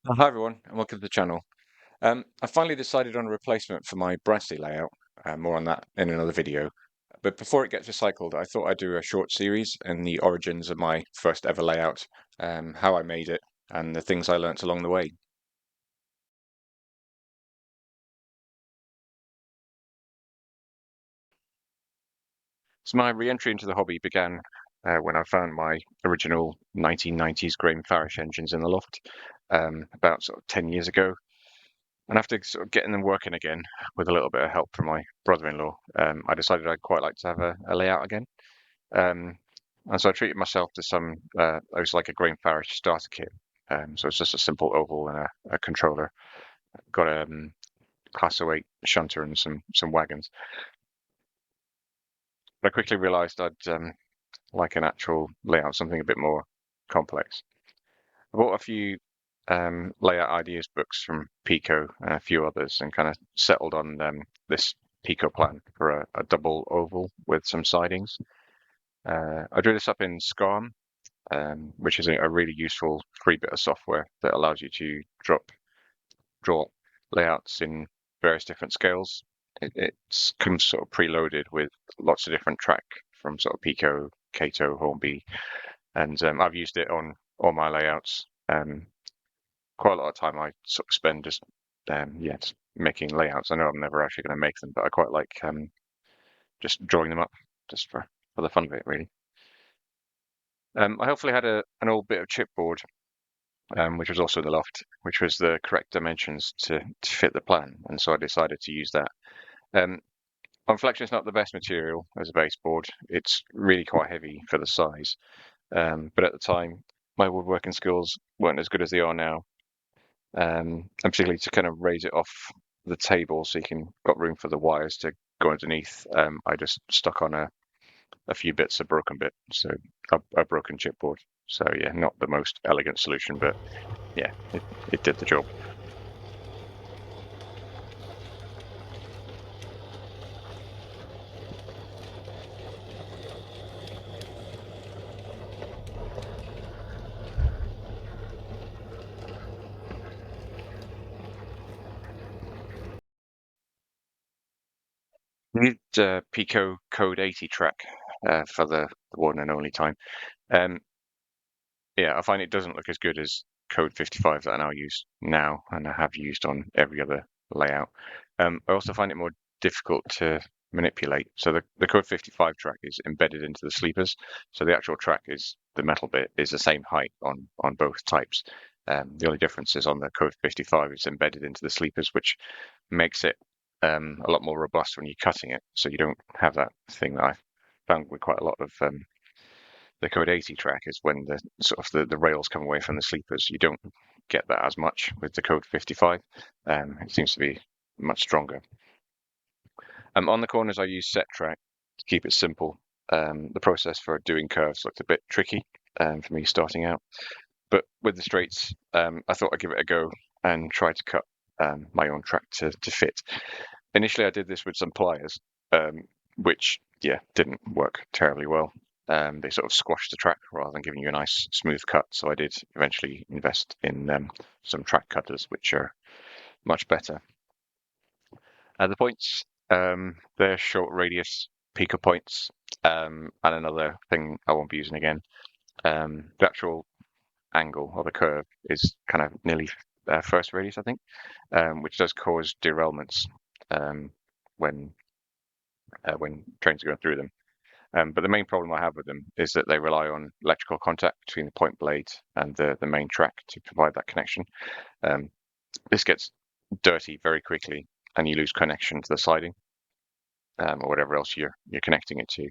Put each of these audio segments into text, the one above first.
Hi everyone, and welcome to the channel. I finally decided on a replacement for my Bransty layout. More on that in another video. But before it gets recycled, I thought I'd do a short series in the origins of my first ever layout, how I made it, and the things I learnt along the way. So my re-entry into the hobby began when I found my original 1990s Graham Farish engines in the loft, about sort of 10 years ago. And after sort of getting them working again, with a little bit of help from my brother-in-law, I decided I'd quite like to have a layout again. Um, and so I treated myself to some, it was like a Graham Farish starter kit. So it's just a simple oval and a controller. Got a Class oh 08 shunter and some wagons. But I quickly realised I'd like an actual layout, something a bit more complex. I bought a few layout ideas books from Pico and a few others, and kind of settled on this Pico plan for a double oval with some sidings. I drew this up in SCARM, which is a really useful free bit of software that allows you to draw layouts in various different scales. It comes sort of preloaded with lots of different track from sort of Pico, Kato, Hornby, and I've used it on all my layouts. Quite a lot of time I sort of spend just just making layouts. I know I'm never actually going to make them, but I quite like just drawing them up just for the fun of it, really. I hopefully had an old bit of chipboard, which was also in the loft, which was the correct dimensions to fit the plan, and so I decided to use that. Um, on Flexion, it's not the best material as a baseboard. It's really quite heavy for the size, but at the time, my woodworking skills weren't as good as they are now, and particularly to kind of raise it off the table so you can got room for the wires to go underneath. I just stuck on a few bits of broken bit, so a broken chipboard. So yeah, not the most elegant solution, but yeah, it did the job. We used Pico Code 80 track for the one and only time. Um, yeah, I find it doesn't look as good as Code 55 that I now use now, and I have used on every other layout. I also find it more difficult to manipulate. So the Code 55 track is embedded into the sleepers. So the actual track is the metal bit is the same height on both types. The only difference is on the Code 55, it's embedded into the sleepers, which makes it a lot more robust when you're cutting it. So you don't have that thing that I found with quite a lot of the Code 80 track is when the sort of the rails come away from the sleepers. You don't get that as much with the Code 55. It seems to be much stronger. On the corners, I use set track to keep it simple. The process for doing curves looked a bit tricky for me starting out, but with the straights, I thought I'd give it a go and try to cut my own track to fit. Initially, I did this with some pliers, which yeah didn't work terribly well. They sort of squashed the track rather than giving you a nice smooth cut. So I did eventually invest in some track cutters, which are much better. The points, they're short radius pico points, and another thing I won't be using again. The actual angle of the curve is kind of nearly first radius, I think, which does cause derailments um, when when trains are going through them. But the main problem I have with them is that they rely on electrical contact between the point blade and the main track to provide that connection. Um, this gets dirty very quickly, and you lose connection to the siding or whatever else you're connecting it to.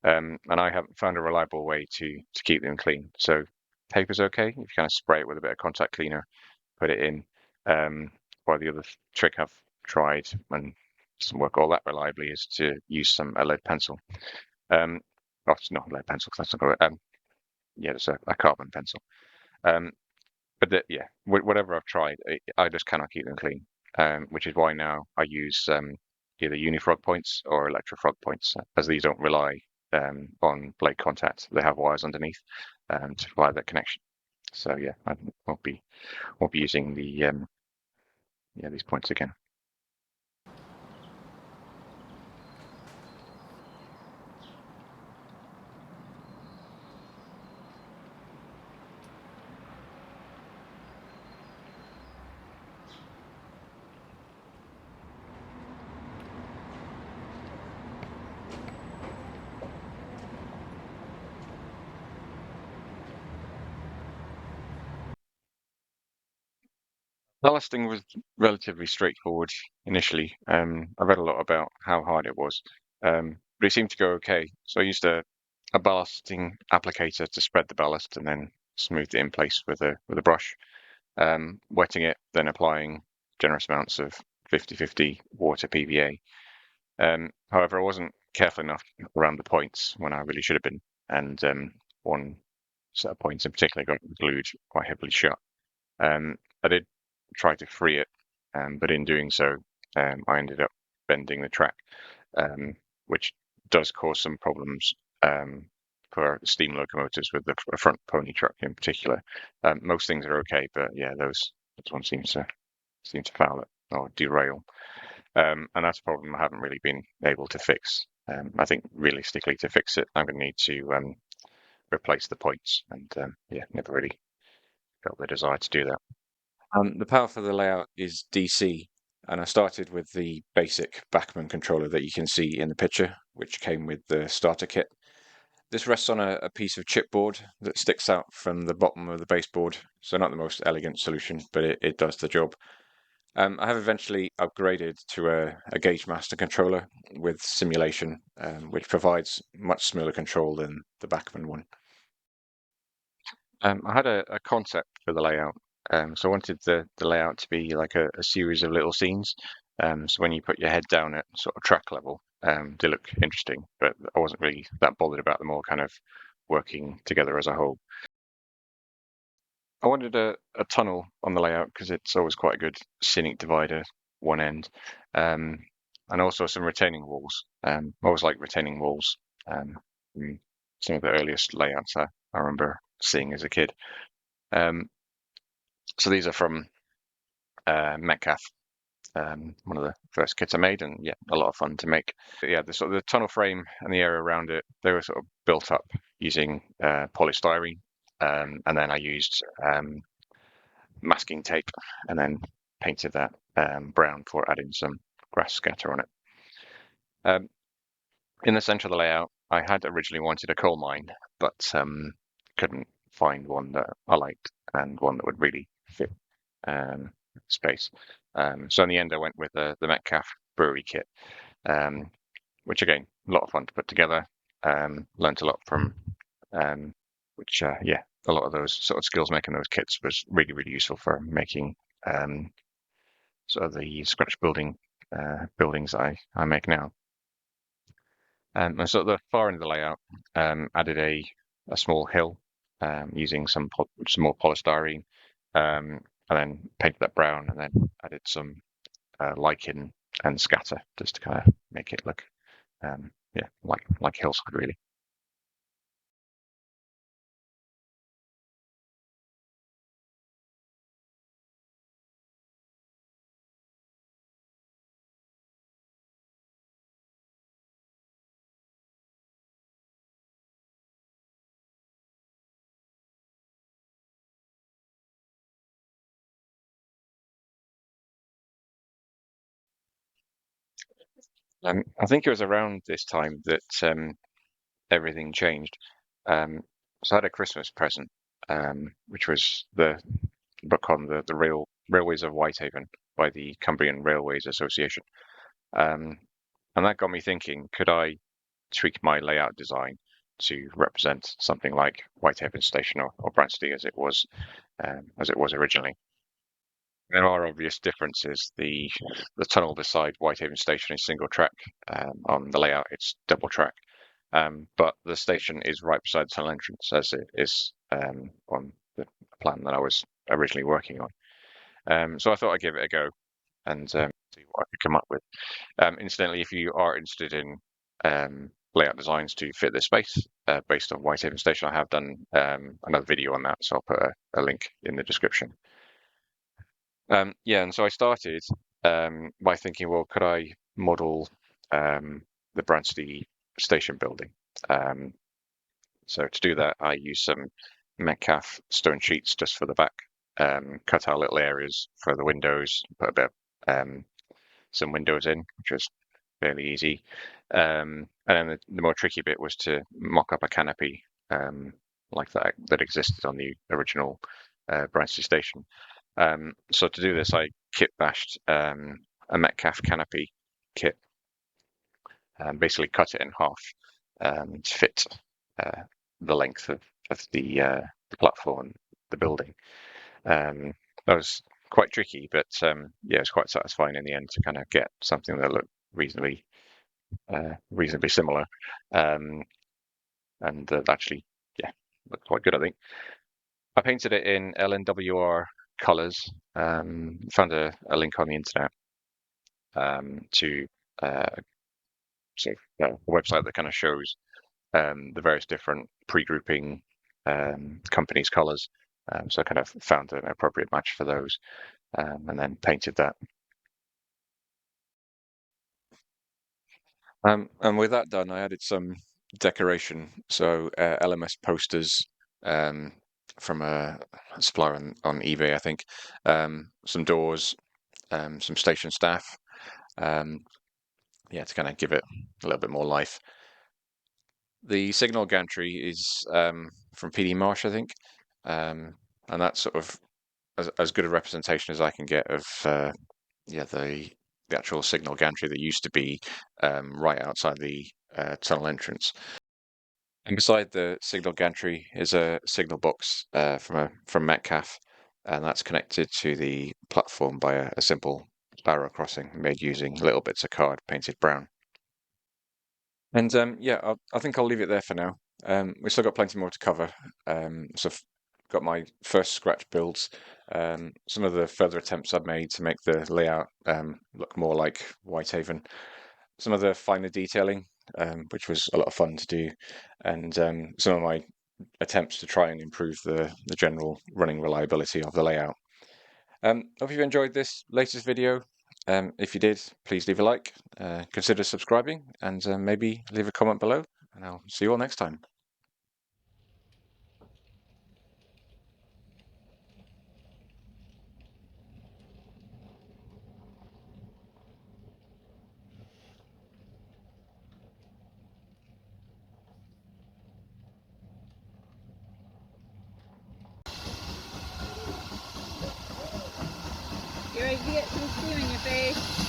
And I haven't found a reliable way to keep them clean. So paper's okay if you kind of spray it with a bit of contact cleaner, put it in. While the other trick I've tried and doesn't work all that reliably is to use some a lead pencil. Um, oh, it's not a lead pencil, 'cause that's not good. Yeah, it's a carbon pencil. Um, but yeah, whatever I've tried, I just cannot keep them clean. Which is why now I use either unifrog points or electrofrog points, as these don't rely on blade contact. They have wires underneath to provide that connection. So yeah, I won't be using the yeah, these points again. Ballasting was relatively straightforward initially. I read a lot about how hard it was, but it seemed to go okay. So I used a ballasting applicator to spread the ballast and then smoothed it in place with a brush, wetting it, then applying generous amounts of 50/50 water PVA. However, I wasn't careful enough around the points when I really should have been, and one set of points in particular got glued quite heavily shut. I did try to free it, but in doing so, I ended up bending the track, um, which does cause some problems for steam locomotives with the front pony truck in particular. Most things are okay, but yeah, those ones seem to foul it or derail. And that's a problem I haven't really been able to fix. I think realistically, to fix it, I'm going to need to replace the points, and yeah, never really felt the desire to do that. The power for the layout is DC, and I started with the basic Bachmann controller that you can see in the picture, which came with the starter kit. This rests on a piece of chipboard that sticks out from the bottom of the baseboard, so not the most elegant solution, but it does the job. I have eventually upgraded to a Gauge Master controller with simulation, which provides much smoother control than the Bachmann one. I had a concept for the layout. So I wanted the layout to be like a series of little scenes. So when you put your head down at sort of track level, they look interesting, but I wasn't really that bothered about them all kind of working together as a whole. I wanted a tunnel on the layout because it's always quite a good scenic divider, one end, um, and also some retaining walls. I always like retaining walls. From some of the earliest layouts I remember seeing as a kid. Um, so these are from Metcalf, one of the first kits I made, and yeah, a lot of fun to make. But yeah, the sort of the tunnel frame and the area around it, they were sort of built up using polystyrene, and then I used masking tape, and then painted that brown before adding some grass scatter on it. Um, in the center of the layout, I had originally wanted a coal mine, but couldn't find one that I liked and one that would really fit um, space. So in the end, I went with the Metcalf brewery kit, um, which again, a lot of fun to put together. Learned a lot from, which yeah, a lot of those sort of skills making those kits was really, really useful for making sort of the scratch buildings that I make now. And so at the far end of the layout, added a small hill using some more polystyrene, and then painted that brown, and then added some lichen and scatter just to kind of make it look, yeah, like hillside really. I think it was around this time that everything changed. Um, so I had a Christmas present, which was the book on the Railways of Whitehaven by the Cumbrian Railways Association. Um, and that got me thinking, could I tweak my layout design to represent something like Whitehaven Station or Bransty as it was originally? There are obvious differences. The tunnel beside Whitehaven Station is single track. On the layout, it's double track. But the station is right beside the tunnel entrance, as it is on the plan that I was originally working on. So I thought I'd give it a go and see what I could come up with. Incidentally, if you are interested in layout designs to fit this space based on Whitehaven Station. I have done another video on that, so I'll put a link in the description. Yeah, and so I started by thinking, well, could I model the Bransty station building? So to do that, I used some Metcalf stone sheets just for the back, cut out little areas for the windows, put a bit some windows in, which was fairly easy. And then the more tricky bit was to mock up a canopy like that existed on the original Bransty station. So to do this, I kit bashed a Metcalf canopy kit, and basically cut it in half to fit the length of the platform, the building. That was quite tricky, but yeah, it was quite satisfying in the end to kind of get something that looked reasonably similar, and actually, yeah, looked quite good, I think. I painted it in LNWR colors. Found a link on the internet to a website that kind of shows the various different pre-grouping companies' colors. So I kind of found an appropriate match for those, and then painted that. And with that done, I added some decoration. So LMS posters from a supplier on eBay, I think. Some doors, some station staff. Yeah, to kind of give it a little bit more life. The signal gantry is from PD Marsh, I think, and that's sort of as good a representation as I can get of yeah, the actual signal gantry that used to be right outside the tunnel entrance. And beside the signal gantry is a signal box from Metcalf, and that's connected to the platform by a simple barrow crossing made using little bits of card painted brown. And yeah, I think I'll leave it there for now. We've still got plenty more to cover. So I've got my first scratch builds, some of the further attempts I've made to make the layout look more like Whitehaven, some of the finer detailing, which was a lot of fun to do, and some of my attempts to try and improve the general running reliability of the layout. Hope you've enjoyed this latest video. If you did, please leave a like, consider subscribing, and maybe leave a comment below, and I'll see you all next time. You're ready to get some steam in your face.